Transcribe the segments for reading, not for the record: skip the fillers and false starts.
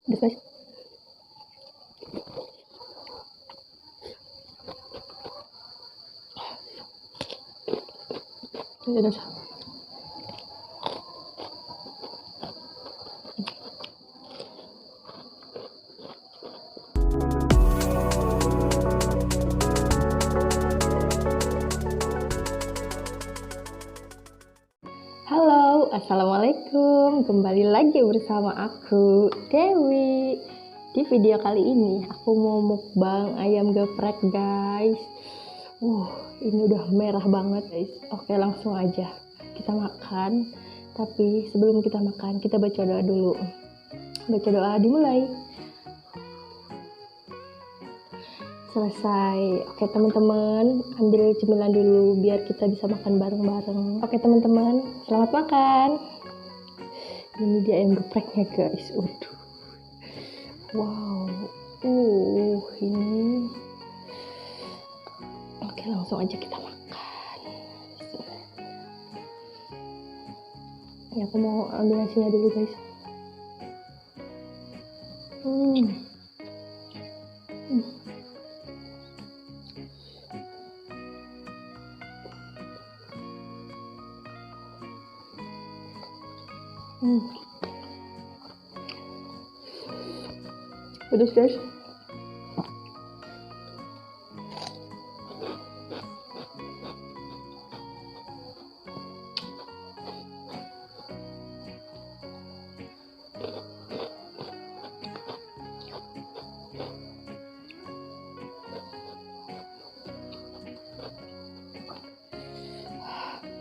Udah guys. Udah. Halo, assalamualaikum. Kembali lagi bersama aku, Dewi. Di video kali ini aku mau mukbang ayam geprek, guys. Ini udah merah banget, guys. Oke, langsung aja kita makan. Tapi sebelum kita makan, kita baca doa dulu. Baca doa dimulai. Selesai. Oke teman-teman, ambil cemilan dulu biar kita bisa makan bareng-bareng. Oke teman-teman, selamat makan. Ini dia ayam gepreknya, guys. Wow. Ini. Oke, langsung aja kita makan. Ya, aku mau ambil nasinya dulu, guys. Pedas, guys.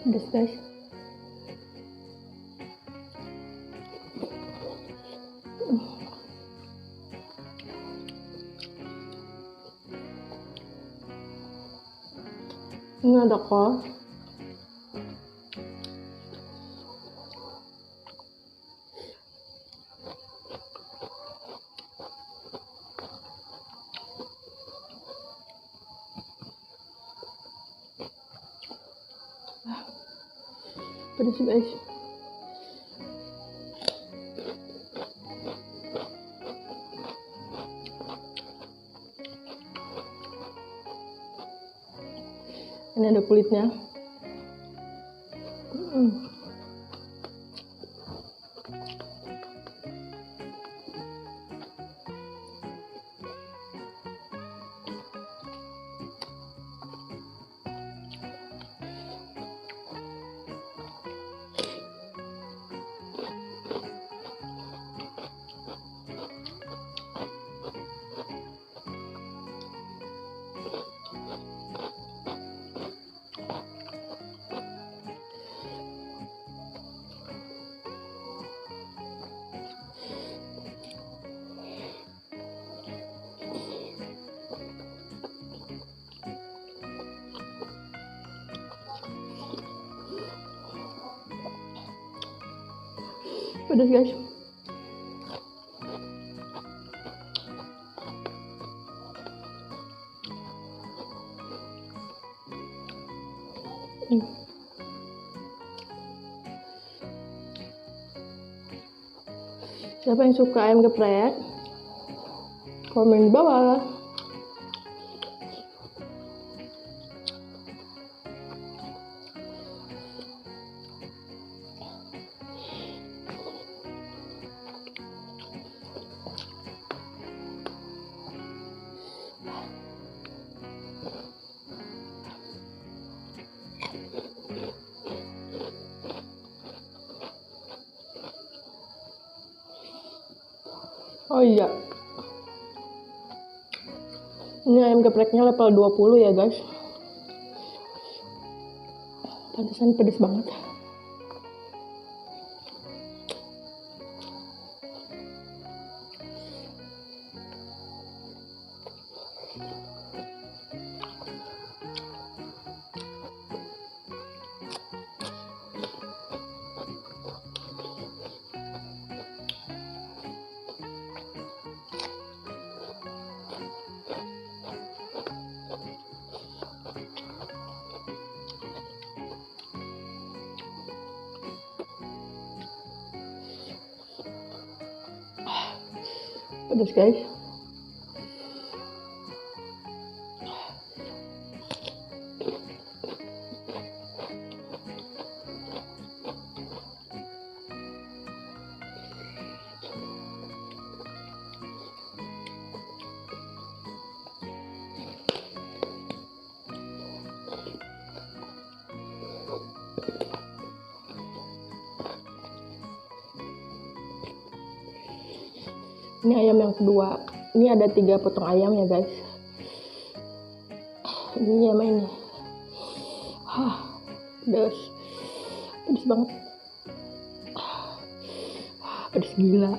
Pedas, guys. Ini ada kol. Pedas, guys. Ini ada kulitnya. Pedas, guys. Siapa yang suka ayam geprek? Komen di bawah. Oh iya, ini ayam gepreknya level 20 ya, guys. Pantesan pedes banget. Pedas guys. Ini ayam yang kedua. Ini ada 3 potong ayam ya guys. Ini sama ini. Pedas. Pedas banget. Pedas gila.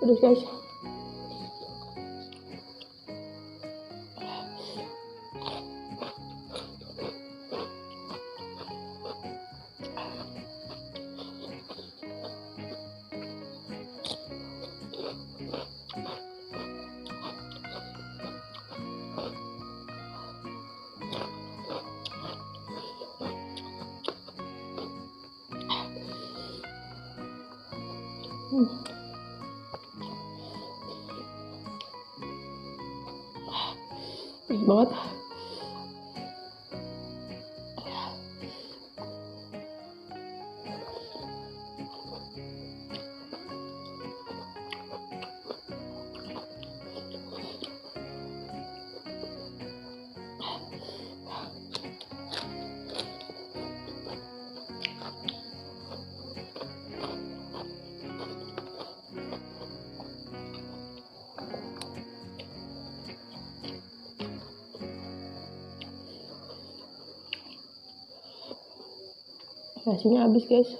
Pedas guys. Pedas banget. Nasinya habis guys.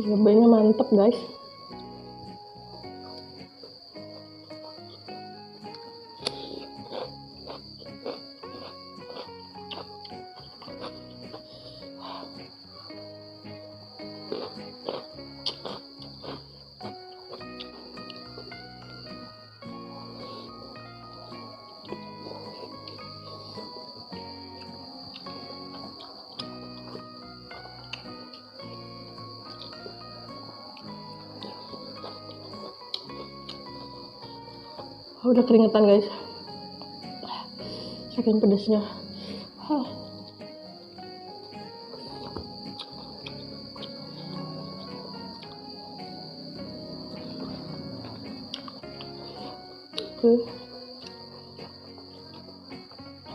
Cabainya mantep guys. Udah keringetan guys, saking pedasnya.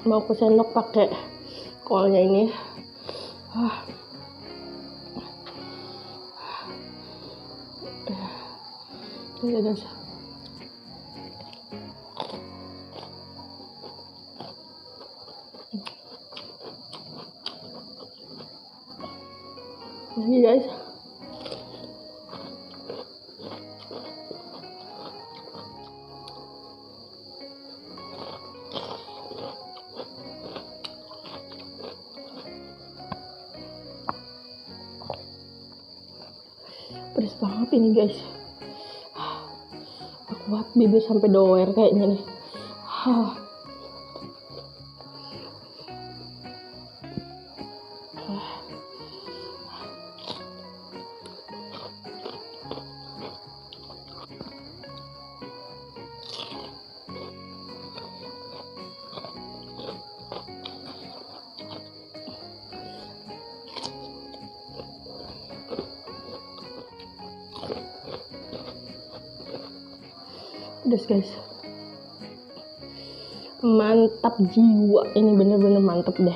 Mau ke sendok pakai kolnya ini. Ini guys. Ini guys. Pedes banget ini guys. Kuat bibir sampai doer kayaknya nih. Pedas guys, mantap jiwa ini, bener-bener mantap deh.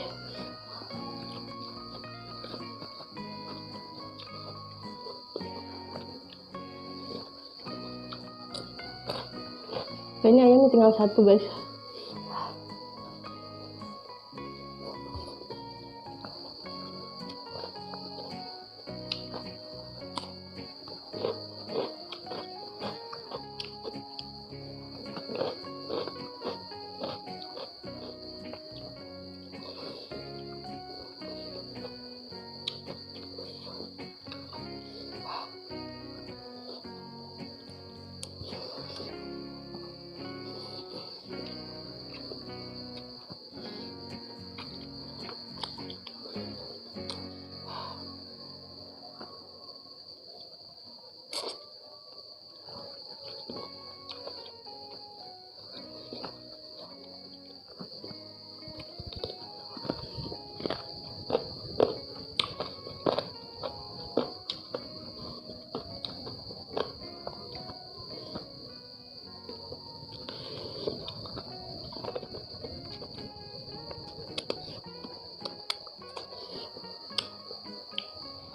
Kayaknya ayamnya tinggal satu guys.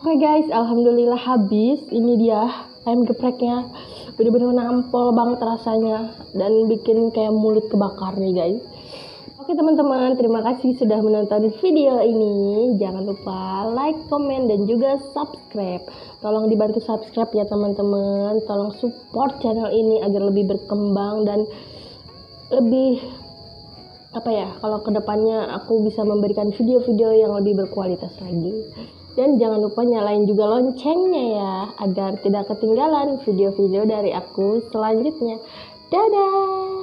Oke guys, alhamdulillah habis. Ini dia ayam gepreknya, bener-bener nampol banget rasanya dan bikin kayak mulut kebakar nih guys. Oke teman-teman, terima kasih sudah menonton video ini. Jangan lupa like, komen, dan juga subscribe. Tolong dibantu subscribe ya teman-teman. Tolong support channel ini agar lebih berkembang dan lebih kalau kedepannya aku bisa memberikan video-video yang lebih berkualitas lagi. Dan jangan lupa nyalain juga loncengnya ya, agar tidak ketinggalan video-video dari aku selanjutnya. Dadah!